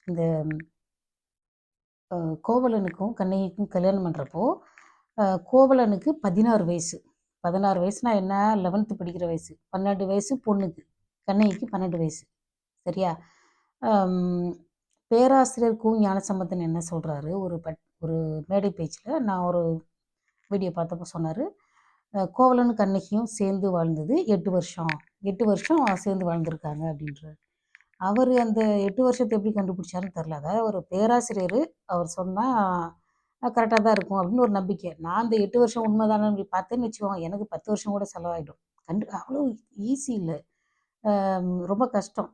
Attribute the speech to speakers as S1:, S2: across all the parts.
S1: இந்த கோவலனுக்கும் கண்ணகிக்கும் கல்யாணம் பண்ணுறப்போ கோவலனுக்கு 16 வயசு. 16 வயசுனா என்ன? 11th படிக்கிற வயசு. 12 வயசு பொண்ணுக்கு. கண்ணகிக்கு 12 வயசு. சரியா? பேராசிரியர் கு. ஞானசம்பந்தன் என்ன சொல்கிறாரு, ஒரு மேடை பேச்சில் நான் ஒரு வீடியோ பார்த்தப்போ சொன்னார், கோவலனும் கண்ணகியும் சேர்ந்து வாழ்ந்தது 8 வருஷம். 8 வருஷம் சேர்ந்து வாழ்ந்திருக்காங்க அப்படின்றாரு. அவர் அந்த 8 வருஷத்தை எப்படி கண்டுபிடிச்சாருன்னு தெரில. அதாவது ஒரு பேராசிரியர் அவர் சொன்னால் கரெக்டாக தான் இருக்கும் அப்படின்னு ஒரு நம்பிக்கை. நான் அந்த 8 வருஷம் உண்மைதானு பார்த்தேன்னு வச்சுக்கோங்க, எனக்கு 10 வருஷம் கூட செலவாயிடும். அவ்வளோ ஈஸி இல்லை, ரொம்ப கஷ்டம்.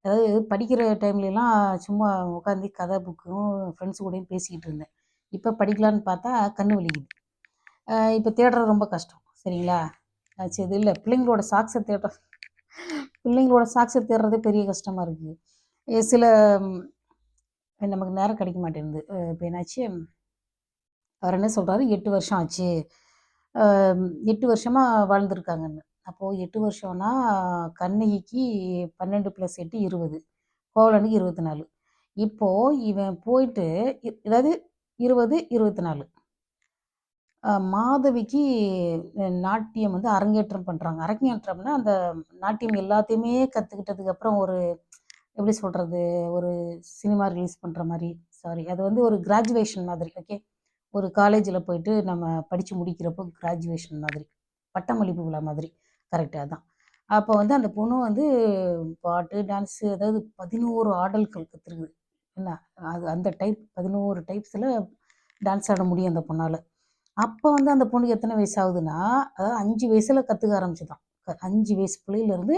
S1: அதாவது படிக்கிற டைம்லலாம் சும்மா உட்காந்து கதை புக்கும் ஃப்ரெண்ட்ஸ் கூடயும் பேசிக்கிட்டு இருந்தேன். இப்போ படிக்கலான்னு பார்த்தா கண்ணு வலிக்குது. இப்போ தேடுறது ரொம்ப கஷ்டம். சரிங்களா? சரி, இது இல்லை, பிள்ளைங்களோட சாக்ஸை தேடுறதே பெரிய கஷ்டமாக இருக்குது. சில நமக்கு நேரம் கிடைக்க மாட்டேங்குது. இப்போ என்னாச்சு, அவர் என்ன சொல்கிறாரு, 8 வருஷம் ஆச்சு, 8 வருஷமாக வாழ்ந்துருக்காங்கன்னு. அப்போது 8 வருஷம்னா கண்ணகிக்கு 12 + 8 20, கோவலனுக்கு 24. இப்போது இவன் போயிட்டு அதாவது 20, 24 மாதவிக்கு நாட்டியம் வந்து அரங்கேற்றம் பண்ணுறாங்க. அரங்கேற்றம்னா அந்த நாட்டியம் எல்லாத்தையுமே கற்றுக்கிட்டதுக்கப்புறம் ஒரு எப்படி சொல்கிறது, ஒரு சினிமா ரிலீஸ் பண்ணுற மாதிரி, சாரி, அது வந்து ஒரு கிராஜுவேஷன் மாதிரி. ஓகே, ஒரு காலேஜில் போயிட்டு நம்ம படித்து முடிக்கிறப்போ கிராஜுவேஷன் மாதிரி, பட்டமளிப்பு விழா மாதிரி. கரெக்டாக தான். அப்போ வந்து அந்த பொண்ணு வந்து பாட்டு, டான்ஸு, அதாவது 11 ஆடல்கள் கற்றுருக்குது. என்ன அது அந்த டைப் 11 டைப்ஸில் டான்ஸ் ஆட முடியும் அந்த பொண்ணால். அப்போ வந்து அந்த பொண்ணுக்கு எத்தனை வயசு ஆகுதுன்னா, அதாவது 5 வயசில் கற்றுக்க ஆரம்பிச்சுதான். 5 வயசு பிள்ளையிலேருந்து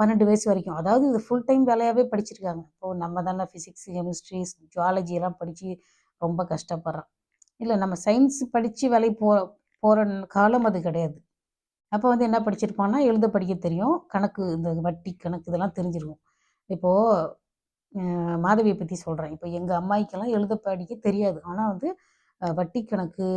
S1: 12 வயசு வரைக்கும். அதாவது இது ஃபுல் டைம் வேலையாகவே படிச்சிருக்காங்க. இப்போது நம்ம தானே ஃபிசிக்ஸ், கெமிஸ்ட்ரி, ஜுவாலஜி எல்லாம் படித்து ரொம்ப கஷ்டப்படுறோம். இல்லை, நம்ம சயின்ஸ் படித்து வேலைக்கு போகிற காலம் அது கிடையாது. அப்போ வந்து என்ன படிச்சிருப்பான்னா, எழுத படிக்க தெரியும், கணக்கு, இந்த வட்டி கணக்கு இதெல்லாம் தெரிஞ்சிருக்கும். இப்போது மாதவியை பற்றி சொல்கிறேன். இப்போ எங்கள் அம்மாய்க்கெல்லாம் எழுத படிக்க தெரியாது. ஆனால் வந்து வட்டி கணக்கு,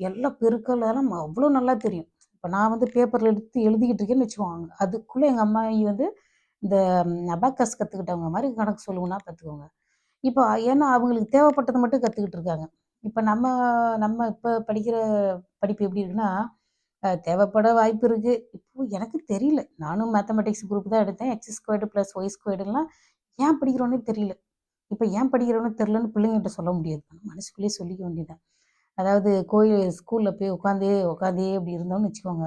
S1: எல்லா பெருக்கல் எல்லாம் அவ்வளோ நல்லா தெரியும். இப்போ நான் வந்து பேப்பரில் எடுத்து எழுதிக்கிட்டு இருக்கேன்னு வச்சுக்கோங்க, அதுக்குள்ளே எங்கள் அம்மாயி வந்து இந்த அபாக்கஸ் கற்றுக்கிட்டவங்க மாதிரி கணக்கு சொல்லுங்கன்னா பார்த்துக்கோங்க. இப்போ ஏன்னா அவங்களுக்கு தேவைப்பட்டதை மட்டும் கற்றுக்கிட்டு இருக்காங்க. இப்போ நம்ம இப்போ படிக்கிற படிப்பு எப்படி இருக்குன்னா, தேவைப்பட வாய்ப்பு இருக்குது. இப்போ எனக்கு தெரியல, நானும் மேத்தமெட்டிக்ஸ் குரூப் தான் எடுத்தேன். x² + y² ஏன் படிக்கிறோன்னே தெரியல. இப்போ ஏன் படிக்கிறோன்னு தெரிலன்னு பிள்ளைங்கள்ட்ட சொல்ல முடியாது, மனசுக்குள்ளேயே சொல்லிக்க வேண்டியதான். அதாவது ஸ்கூலில் போய் உட்காந்தே இப்படி இருந்தோம்னு வச்சுக்கோங்க,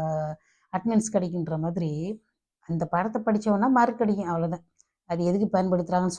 S1: அட்டெண்டன்ஸ் கிடைக்குன்ற மாதிரி. அந்த பாடத்தை படித்தோன்னா மார்க் கிடைக்கும், அவ்வளோதான். அது எதுக்கு பயன்படுத்துகிறாங்கன்னு